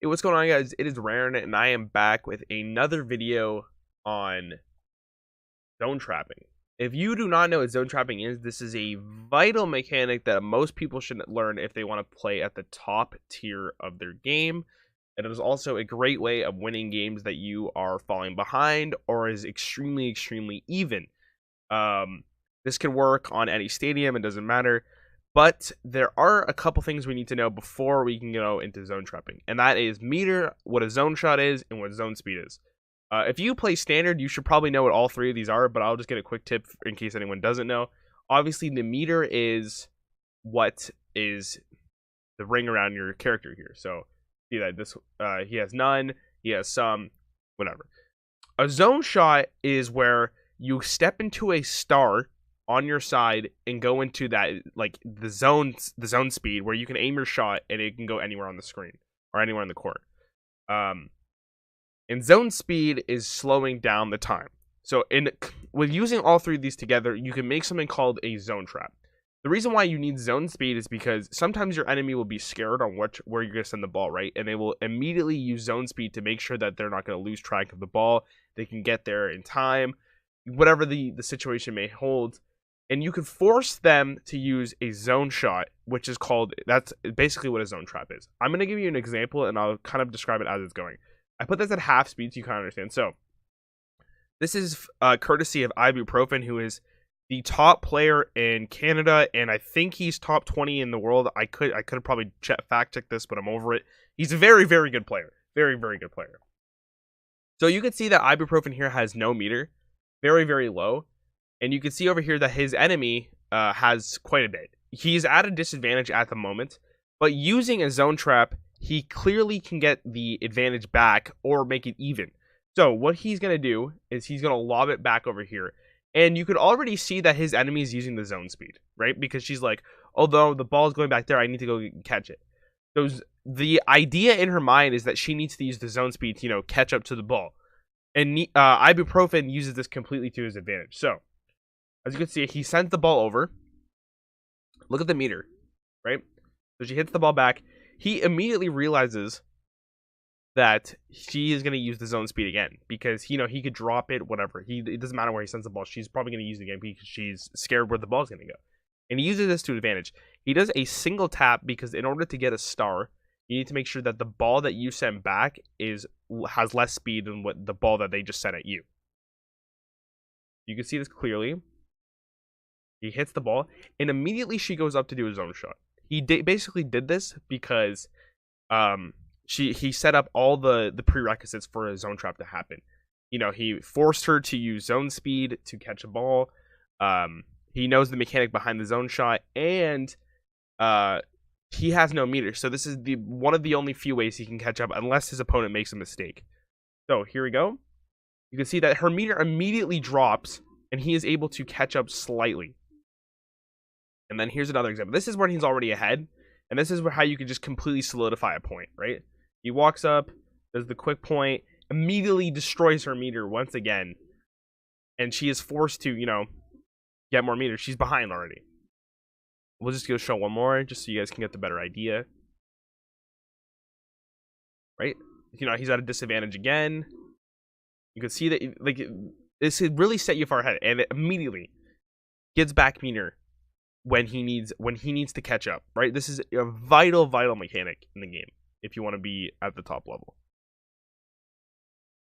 Hey, what's going on, guys? It is Rarran, and I am back with another video on zone trapping. If you do not know what zone trapping is, this is a vital mechanic that most people should learn if they want to play at the top tier of their game. And it is also a great way of winning games that you are falling behind or is extremely, extremely even. This can work on any stadium, it doesn't matter. But there are a couple things we need to know before we can go into zone trapping. And that is meter, what a zone shot is, and what zone speed is. If you play standard, you should probably know what all three of these are, but I'll just get a quick tip in case anyone doesn't know. Obviously, the meter is what is the ring around your character here. So, see that this he has none, he has some, whatever. A zone shot is where you step into a star on your side and go into that, like the zone speed, where you can aim your shot and it can go anywhere on the screen or anywhere in the court. And zone speed is slowing down the time. So with using all three of these together, you can make something called a zone trap. The reason why you need zone speed is because sometimes your enemy will be scared on where you're going to send the ball, right? And they will immediately use zone speed to make sure that they're not going to lose track of the ball. They can get there in time, whatever the situation may hold. And you can force them to use a zone shot, which is called, that's basically what a zone trap is. I'm going to give you an example, and I'll kind of describe it as it's going. I put this at half speed so you kind of understand. So, this is courtesy of Ibuprofen, who is the top player in Canada, and I think he's top 20 in the world. I could have probably fact check this, but I'm over it. He's a very, very good player. Very, very good player. So you can see that Ibuprofen here has no meter. Very, very low. And you can see over here that his enemy has quite a bit. He's at a disadvantage at the moment, but using a zone trap, he clearly can get the advantage back or make it even. So what he's going to do is he's going to lob it back over here. And you could already see that his enemy is using the zone speed, right? Because she's like, although the ball is going back there, I need to go catch it. So the idea in her mind is that she needs to use the zone speed to, catch up to the ball. And Ibuprofen uses this completely to his advantage. So, as you can see, he sends the ball over. Look at the meter, right? So she hits the ball back. He immediately realizes that she is going to use the zone speed again because, he could drop it, whatever. It doesn't matter where he sends the ball. She's probably going to use it again because she's scared where the ball's going to go. And he uses this to advantage. He does a single tap because in order to get a star, you need to make sure that the ball that you send back has less speed than what the ball that they just sent at you. You can see this clearly. He hits the ball, and immediately she goes up to do his own shot. He basically did this because he set up all the prerequisites for a zone trap to happen. He forced her to use zone speed to catch a ball. He knows the mechanic behind the zone shot, and he has no meter. So this is one of the only few ways he can catch up unless his opponent makes a mistake. So here we go. You can see that her meter immediately drops, and he is able to catch up slightly. And then here's another example. This is when he's already ahead. And this is how you can just completely solidify a point, right? He walks up, does the quick point, immediately destroys her meter once again. And she is forced to, get more meters. She's behind already. We'll just go show one more just so you guys can get the better idea. Right? He's at a disadvantage again. You can see that, this really set you far ahead. And it immediately gets back meter when he needs to catch up, right? This is a vital mechanic in the game if you want to be at the top level.